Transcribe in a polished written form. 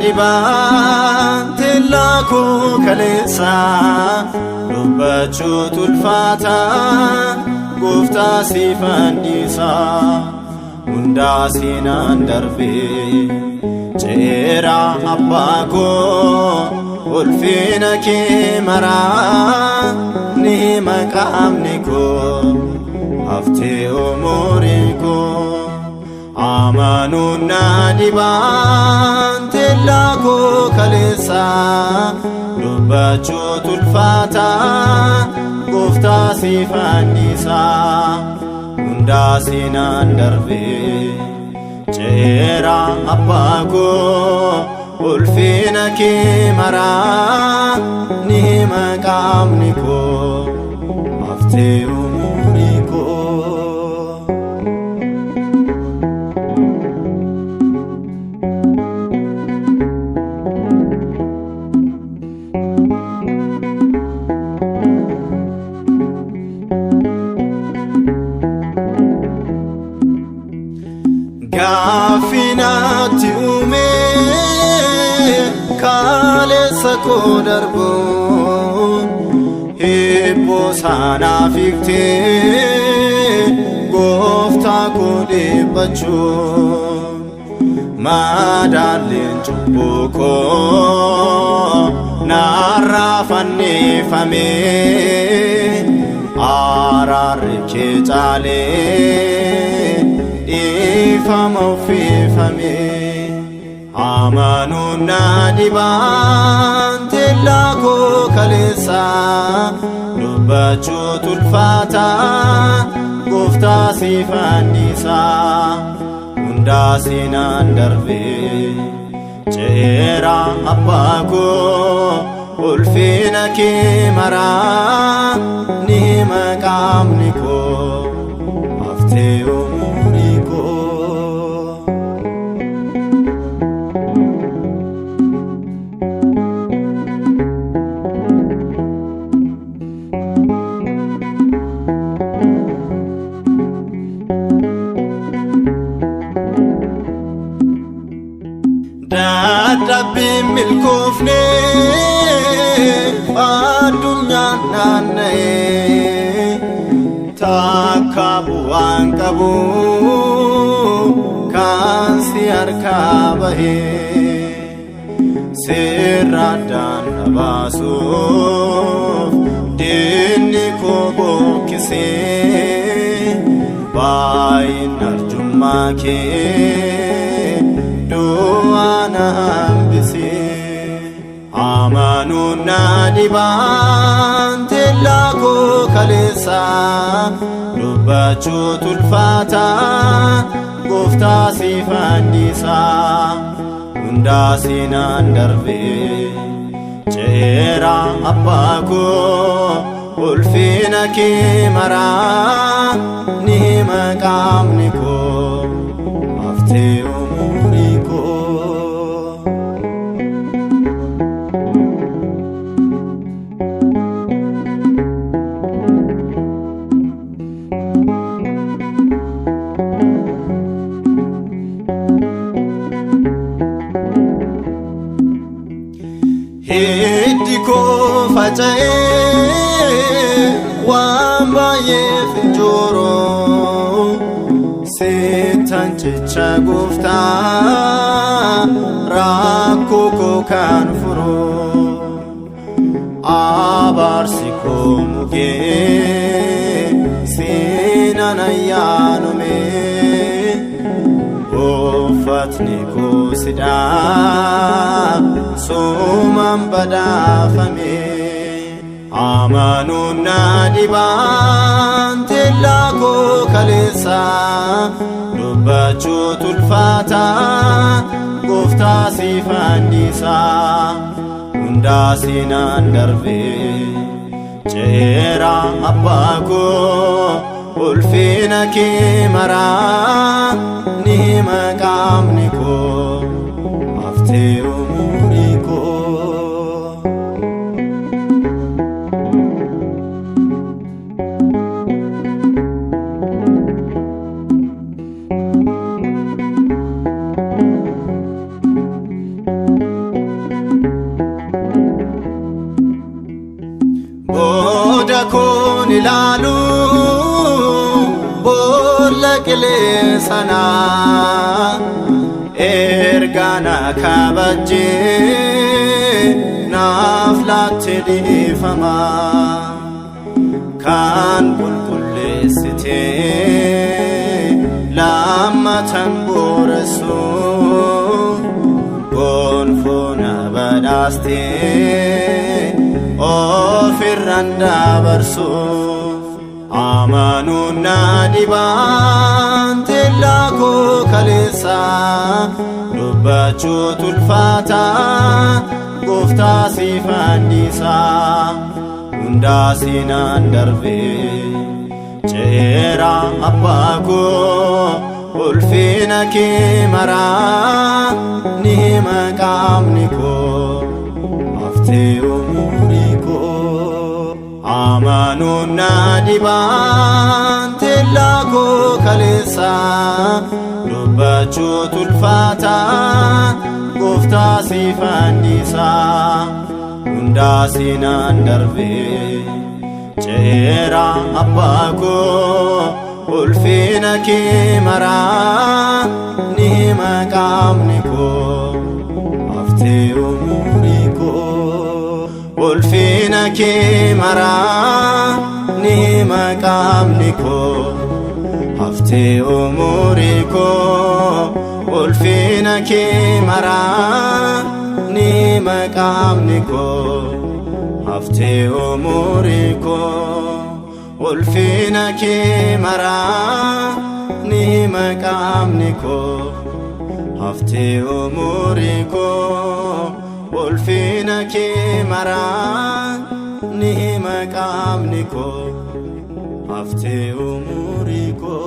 dibante laku kalesa dubbachuu tulfaata gooftaa siifannisa hundaa siinaan darbe jeera abbaa koo ulfina kee maraa ni maqaamni koo haftee umurii koo amanuun na dibante laku kalesa dubbachuu tulfaata gooftaa siifannisa hundaa siinaan darbe jeera abbaa koo ulfina kee maraa ni maqaamni koo haftee umurii koo gaafinatti uume kaleessa koo darbu hibboo saanaaf hiiktee gooftaa koo dhiphachuu madaalleen cubbuu koo narraa fannifamee araarri kee caalee dhiifama uffifamee amanuun na dibante laku kalesa dubbachuu tulfaata gooftaa siifannisa hundaa siinaan darbe jeera abbaa koo ulfina kee maraa ni maqaamni koo haftee umurii koo dadhabbiin milkoofne addunyaan naanna'ee takka bu'aan qabu kan si harkaa bahee seerra addaan na baasuuf diinni koo bokkisee baay'ina arjummaa kee du'aa na hambisee amanuun na dibante laku kalesa dubbachuu tulfaata gooftaa siifannisa hundaa siinaan darbe jeera abbaa koo ulfina kee maraa ni maqaamni koo haftee umurii koo hiddi koo faca'ee waan baay'eef injooroo seetan jecha gooftaa rakkoo koo kan furuu abaarsi koo mugee seenaan ayyaanumee uffatni koo sidhaa sumaan badhaafamee amanuun na dibante laku kalesa dubbachuu tulfaata gooftaa siifannisa hundaa siinaan darbe jeera abbaa koo ulfina kee maraa ni maqaamni koo haftee umurii koo ilalu bolla qilee sana ergana kabajje naaf laatte dhiifama kan qulqulleessite lammatan booressu gonfoo na badhaaste ofirraan dabarsu amanuun na dhibaan teellaa koo kaleessa dubbachuu tulfaata gooftaa siif anniisaa hundaa siinaan darbe ceera abbaa koo ulfina kee maraa ni hima qaamni koo haftee umurii koo amanuun na dhibaan teellaa koo kaleessa dubbachuu tulfaata gooftaa siif anniisaa hundaa siinaan darbe ceera abbaa koo ulfina kee maraa ni hima qaamni koo haftee umurii koo ulfina kee maraa ni hima qaamni koo haftee umurii koo ulfina kee maraa ni hima qaamni koo haftee umurii koo ulfina kee maraa ni hima qaamni koo haftee umurii koo ulfina kee maraa ni hima qaamni koo haftee umurii koo